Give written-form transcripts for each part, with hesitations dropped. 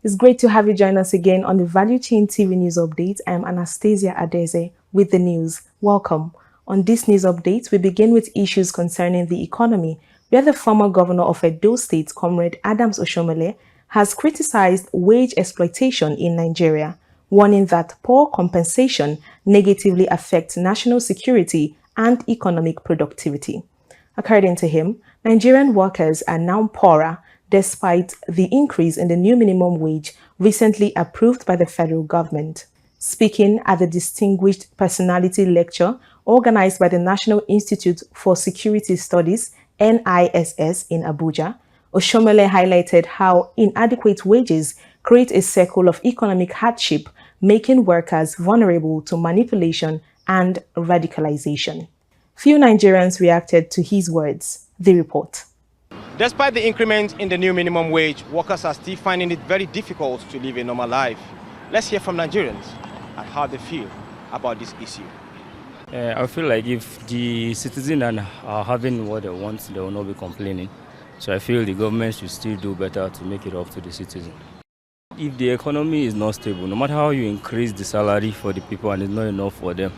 It's great to have you join us again on the Value Chain TV News Update. I'm Anastasia Adeze with the news. Welcome. On this news update, we begin with issues concerning the economy, where the former governor of Edo State, Comrade Adams Oshiomhole, has criticized wage exploitation in Nigeria, warning that poor compensation negatively affects national security and economic productivity. According to him, Nigerian workers are now poorer despite the increase in the new minimum wage recently approved by the federal government. Speaking at the Distinguished Personality Lecture organized by the National Institute for Security Studies, NISS, in Abuja, Oshiomhole highlighted how inadequate wages create a circle of economic hardship, making workers vulnerable to manipulation and radicalization. Few Nigerians reacted to his words. The report. Despite the increment in the new minimum wage, workers are still finding it very difficult to live a normal life. Let's hear from Nigerians and how they feel about this issue. I feel like if the citizens are having what they want, they will not be complaining. So I feel the government should still do better to make it up to the citizen. If the economy is not stable, no matter how you increase the salary for the people and it's not enough for them,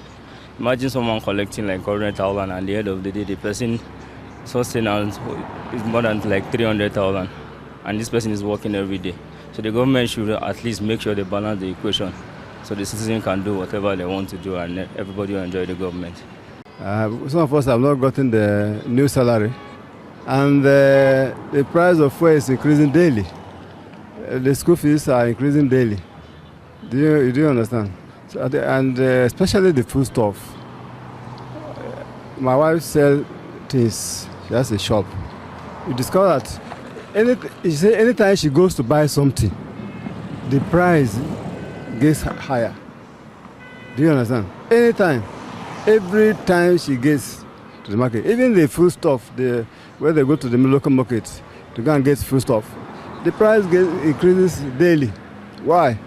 imagine someone collecting like 100,000 and at the end of the day, the person sustenance is more than like 300,000 and this person is working every day. So the government should at least make sure they balance the equation so the citizen can do whatever they want to do and everybody will enjoy the government. Some of us have not gotten the new salary and the price of fuel is increasing daily. The school fees are increasing daily. Do you understand? So, and especially the food stuff. My wife sells things. She has a shop. You discover that anytime she goes to buy something, the price gets higher. Do you understand? Anytime. Every time she gets to the market, even the food stuff, where they go to the local market to go and get food stuff, the price increases daily. Why?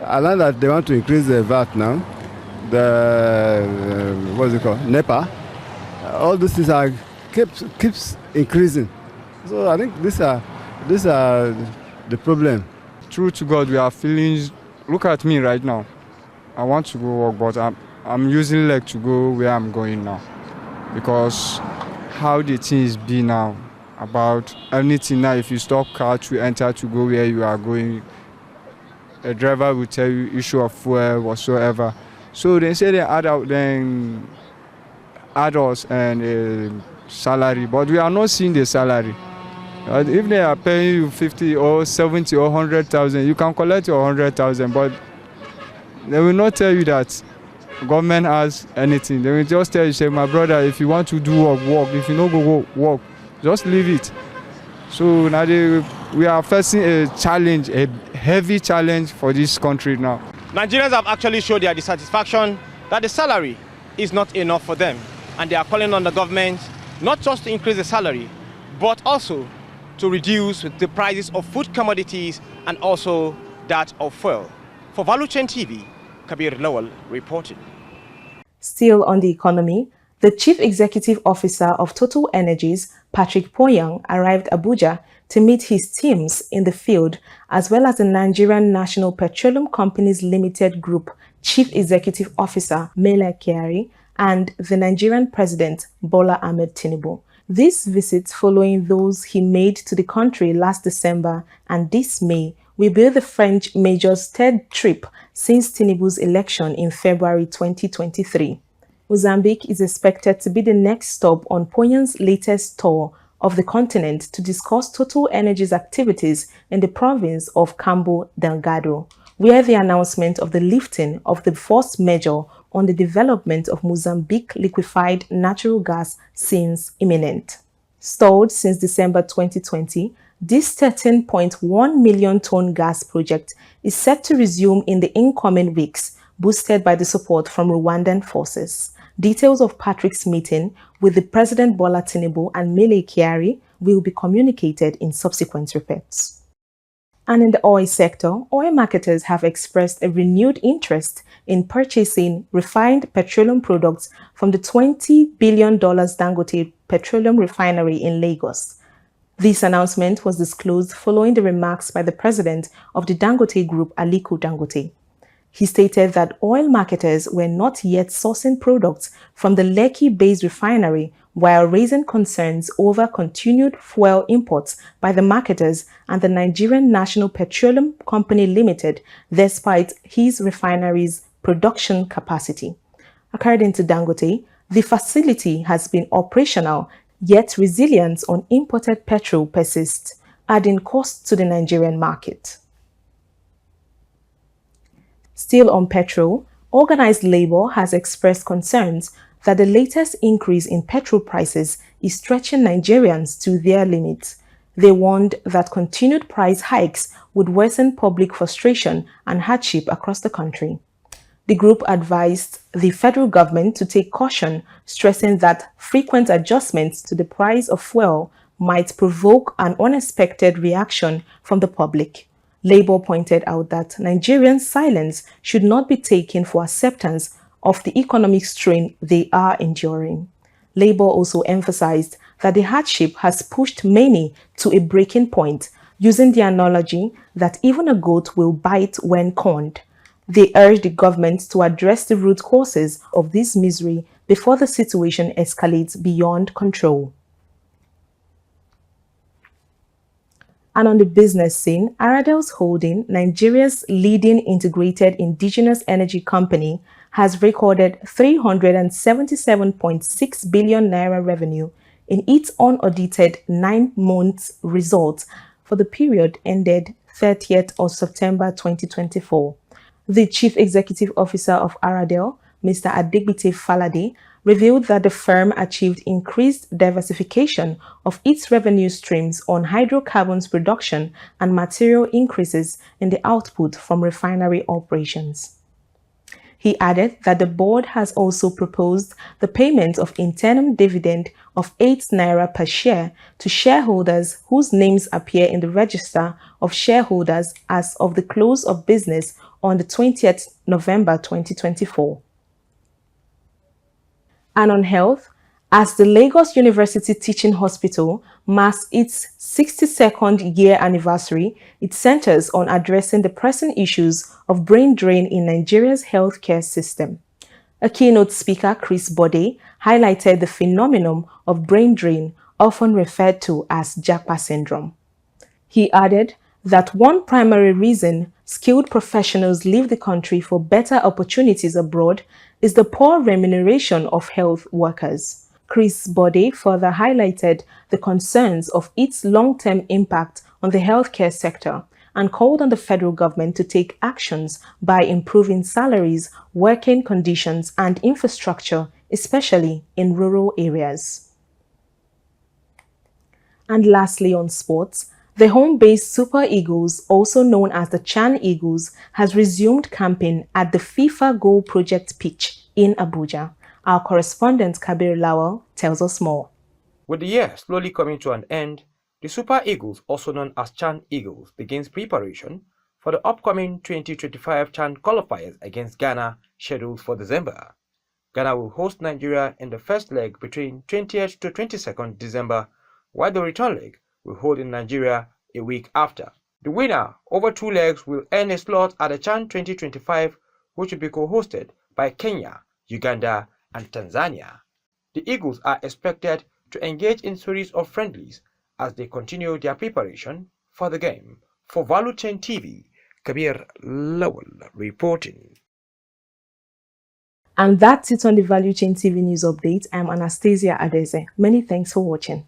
I learned that they want to increase the VAT now. What's it called? NEPA. All these things keeps increasing. So I think these are the problem. True to God, we are feeling. Look at me right now. I want to go work, but I'm using leg to go where I'm going now, because how the things be now about anything now. If you stop car to enter to go where you are going, a driver will tell you issue of fuel whatsoever. So they say they add out then adults and salary, but we are not seeing the salary. If they are paying you 50 or 70 or 100,000, you can collect your 100,000, but they will not tell you that government has anything. They will just tell you, say, my brother, if you want to do work. If you don't go work, just leave it. So now we are facing a challenge, a heavy challenge for this country now. Nigerians have actually showed their dissatisfaction that the salary is not enough for them, and they are calling on the government not just to increase the salary, but also to reduce the prices of food commodities and also that of fuel. For Valuechain TV, Kabir Lawal reporting. Still on the economy, the Chief Executive Officer of TotalEnergies, Patrick Poyang, arrived Abuja to meet his teams in the field, as well as the Nigerian National Petroleum Companies Limited Group Chief Executive Officer, Mele Kyari, and the Nigerian President, Bola Ahmed Tinubu. This visit, following those he made to the country last December and this May, will be the French major's third trip since Tinubu's election in February 2023. Mozambique is expected to be the next stop on Poyang's latest tour of the continent to discuss TotalEnergies activities in the province of Cabo Delgado, where the announcement of the lifting of the force majeure on the development of Mozambique liquefied natural gas seems imminent. Stalled since December 2020, this 13.1 million ton gas project is set to resume in the incoming weeks, boosted by the support from Rwandan forces. Details of Patrick's meeting with the President Bola Tinubu and Mele Kyari will be communicated in subsequent reports. And in the oil sector, oil marketers have expressed a renewed interest in purchasing refined petroleum products from the $20 billion Dangote Petroleum Refinery in Lagos. This announcement was disclosed following the remarks by the president of the Dangote Group, Aliko Dangote. He stated that oil marketers were not yet sourcing products from the Lekki-based refinery while raising concerns over continued fuel imports by the marketers and the Nigerian National Petroleum Company Limited despite his refinery's production capacity. According to Dangote, the facility has been operational, yet reliance on imported petrol persists, adding costs to the Nigerian market. Still on petrol, organized labor has expressed concerns that the latest increase in petrol prices is stretching Nigerians to their limits. They warned that continued price hikes would worsen public frustration and hardship across the country. The group advised the federal government to take caution, stressing that frequent adjustments to the price of fuel might provoke an unexpected reaction from the public. Labour pointed out that Nigerians' silence should not be taken for acceptance of the economic strain they are enduring. Labour also emphasized that the hardship has pushed many to a breaking point, using the analogy that even a goat will bite when corned. They urged the government to address the root causes of this misery before the situation escalates beyond control. And on the business scene, Aradel's Holding, Nigeria's leading integrated indigenous energy company, has recorded 377.6 billion naira revenue in its unaudited 9-month results for the period ended 30th of September 2024. The Chief Executive Officer of Aradel, Mr. Adegbite Falade, revealed that the firm achieved increased diversification of its revenue streams on hydrocarbons production and material increases in the output from refinery operations. He added that the board has also proposed the payment of interim dividend of 8 naira per share to shareholders whose names appear in the register of shareholders as of the close of business on the 20th November 2024. And on health, as the Lagos University Teaching Hospital marks its 62nd year anniversary, it centers on addressing the pressing issues of brain drain in Nigeria's healthcare system. A keynote speaker, Chris Bode, highlighted the phenomenon of brain drain, often referred to as Japa syndrome. He added that one primary reason skilled professionals leave the country for better opportunities abroad is the poor remuneration of health workers. Chris Bode further highlighted the concerns of its long-term impact on the healthcare sector and called on the federal government to take actions by improving salaries, working conditions, and infrastructure, especially in rural areas. And lastly, on sports, the home-based Super Eagles, also known as the Chan Eagles, has resumed camping at the FIFA Goal Project pitch in Abuja. Our correspondent Kabir Lawal tells us more. With the year slowly coming to an end, the Super Eagles, also known as Chan Eagles, begins preparation for the upcoming 2025 Chan qualifiers against Ghana, scheduled for December. Ghana will host Nigeria in the first leg between 20th to 22nd December, while the return leg will hold in Nigeria a week after. The winner over 2 legs will earn a slot at the Chan 2025, which will be co-hosted by Kenya, Uganda, and Tanzania. The Eagles are expected to engage in series of friendlies as they continue their preparation for the game. For Valuechain TV, Kabir Lawal reporting. And that's it on the Valuechain TV News Update. I'm Anastasia Adeze. Many thanks for watching.